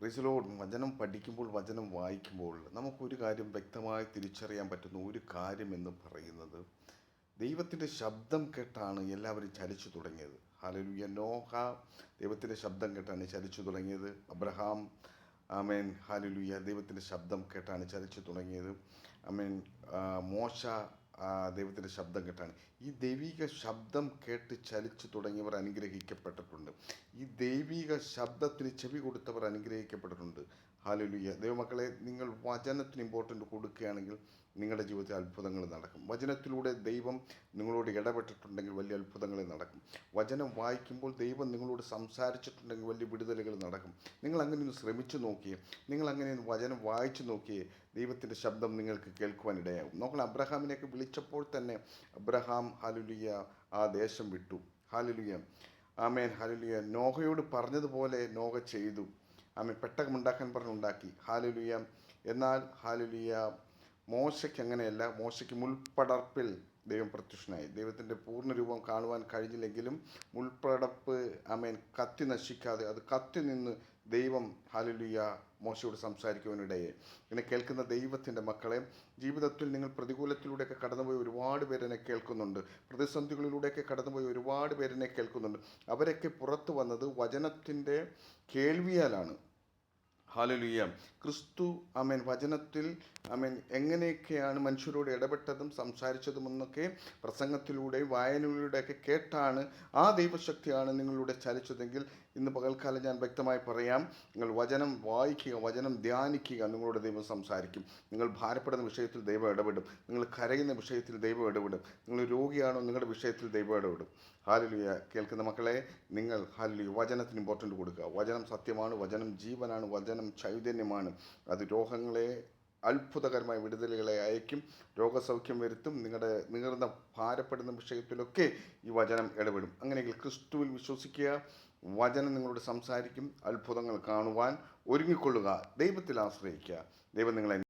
Praise the Lord. വചനം പഠിക്കുമ്പോൾ, വചനം വായിക്കുമ്പോൾ നമുക്കൊരു കാര്യം വ്യക്തമായി തിരിച്ചറിയാൻ പറ്റുന്ന ഒരു കാര്യം എന്ന് പറയുന്നത്, ദൈവത്തിൻ്റെ ശബ്ദം കേട്ടാണ് എല്ലാവരും ചലിച്ചു തുടങ്ങിയത്. ഹല്ലേലൂയ. നോഹ ദൈവത്തിൻ്റെ ശബ്ദം കേട്ടാണ് ചലിച്ചു തുടങ്ങിയത്. അബ്രഹാം, ആമേൻ, ഹല്ലേലൂയ, ദൈവത്തിൻ്റെ ശബ്ദം കേട്ടാണ് ചലിച്ചു തുടങ്ങിയത്. ആമേൻ. മോശ ദൈവത്തിൻ്റെ ശബ്ദം കേട്ടാണ്. ഈ ദൈവിക ശബ്ദം കേട്ട് ചലിച്ചു തുടങ്ങിയവർ അനുഗ്രഹിക്കപ്പെട്ടിട്ടുണ്ട്. ഈ ദൈവിക ശബ്ദത്തിന് ചെവി കൊടുത്തവർ അനുഗ്രഹിക്കപ്പെട്ടിട്ടുണ്ട്. ഹല്ലേലൂയ. ദൈവമക്കളെ, നിങ്ങൾ വചനത്തിന് ഇമ്പോർട്ടൻ്റ് കൊടുക്കുകയാണെങ്കിൽ നിങ്ങളുടെ ജീവിതത്തിൽ അത്ഭുതങ്ങൾ നടക്കും. വചനത്തിലൂടെ ദൈവം നിങ്ങളോട് ഇടപെട്ടിട്ടുണ്ടെങ്കിൽ വലിയ അത്ഭുതങ്ങൾ നടക്കും. വചനം വായിക്കുമ്പോൾ ദൈവം നിങ്ങളോട് സംസാരിച്ചിട്ടുണ്ടെങ്കിൽ വലിയ വിടുതലുകൾ നടക്കും. നിങ്ങൾ അങ്ങനെ ഒന്ന് ശ്രമിച്ചു നോക്കിയേ, നിങ്ങൾ അങ്ങനെ ഒന്ന് വചനം വായിച്ചു നോക്കിയേ, ദൈവത്തിൻ്റെ ശബ്ദം നിങ്ങൾക്ക് കേൾക്കുവാനിടയാകും. നോക്കണം, അബ്രഹാമിനെയൊക്കെ വിളിച്ചപ്പോൾ തന്നെ അബ്രഹാം, ഹല്ലേലൂയ, ആ ദേശം വിട്ടു. ഹല്ലേലൂയ. ആമേൻ, ഹല്ലേലൂയ. നോഹയോട് പറഞ്ഞതുപോലെ നോഹ ചെയ്തു. ആമേൻ. പെട്ടകമുണ്ടാക്കാൻ പറഞ്ഞുണ്ടാക്കി. ഹല്ലേലൂയ. എന്നാൽ ഹല്ലേലൂയ, മോശയ്ക്ക് അങ്ങനെയല്ല. മോശയ്ക്ക് മുൾപ്പടർപ്പിൽ ദൈവം പ്രത്യക്ഷനായി. ദൈവത്തിൻ്റെ പൂർണ്ണരൂപം കാണുവാൻ കഴിഞ്ഞില്ലെങ്കിലും മുൾപ്പടർപ്പ്, ആമേൻ, കത്തി നശിക്കാതെ അത് കത്തി നിന്ന് ദൈവം, ഹല്ലേലൂയ, മോശയോട് സംസാരിക്കുവാനിടയെ. എന്നെ കേൾക്കുന്ന ദൈവത്തിൻ്റെ മക്കളെ, ജീവിതത്തിൽ നിങ്ങൾ പ്രതികൂലത്തിലൂടെയൊക്കെ കടന്നുപോയി ഒരുപാട് പേരെന്നെ കേൾക്കുന്നുണ്ട്. പ്രതിസന്ധികളിലൂടെയൊക്കെ കടന്നുപോയി ഒരുപാട് പേരെന്നെ കേൾക്കുന്നുണ്ട്. അവരൊക്കെ പുറത്തു വന്നത് വചനത്തിൻ്റെ കേൾവിയാലാണ്. ഹല്ലേലൂയ. ക്രിസ്തു, ആമേൻ, വചനത്തിൽ, ആമേൻ, എങ്ങനെയൊക്കെയാണ് മനുഷ്യരോട് ഇടപെട്ടതും സംസാരിച്ചതുമെന്നൊക്കെ പ്രസംഗത്തിലൂടെയും വായനയിലൂടെയൊക്കെ കേട്ടാണ്. ആ ദൈവശക്തിയാണ് നിങ്ങളിലൂടെ ചലിച്ചതെങ്കിൽ ഇന്ന് പകൽക്കാലം ഞാൻ വ്യക്തമായി പറയാം, നിങ്ങൾ വചനം വായിക്കുക, വചനം ധ്യാനിക്കുക, നിങ്ങളോട് ദൈവം സംസാരിക്കും. നിങ്ങൾ ഭാരപ്പെടുന്ന വിഷയത്തിൽ ദൈവം ഇടപെടും. നിങ്ങൾ കരയുന്ന വിഷയത്തിൽ ദൈവം ഇടപെടും. നിങ്ങൾ രോഗിയാണോ, നിങ്ങളുടെ വിഷയത്തിൽ ദൈവം ഇടപെടും. ഹല്ലേലൂയ. കേൾക്കുന്ന മക്കളെ, നിങ്ങൾ ഹല്ലേലൂയ വചനത്തിന് ഇമ്പോർട്ടൻ്റ് കൊടുക്കുക. വചനം സത്യമാണ്, വചനം ജീവനാണ്, വചനം ചൈതന്യമാണ്. അത് രോഗങ്ങളെ, അത്ഭുതകരമായ വിടുതലുകളെ അയക്കും, രോഗസൗഖ്യം വരുത്തും. നിങ്ങളുടെ നീർന്ന ഭാരപ്പെടുന്ന വിഷയത്തിലൊക്കെ ഈ വചനം ഇടപെടും. അങ്ങനെയെങ്കിൽ ക്രിസ്തുവിൽ വിശ്വസിക്കുക, വചനം നിങ്ങളോട് സംസാരിക്കും. അത്ഭുതങ്ങൾ കാണുവാൻ ഒരുങ്ങിക്കൊള്ളുക, ദൈവത്തിൽ ആശ്രയിക്കുക. ദൈവം നിങ്ങളെ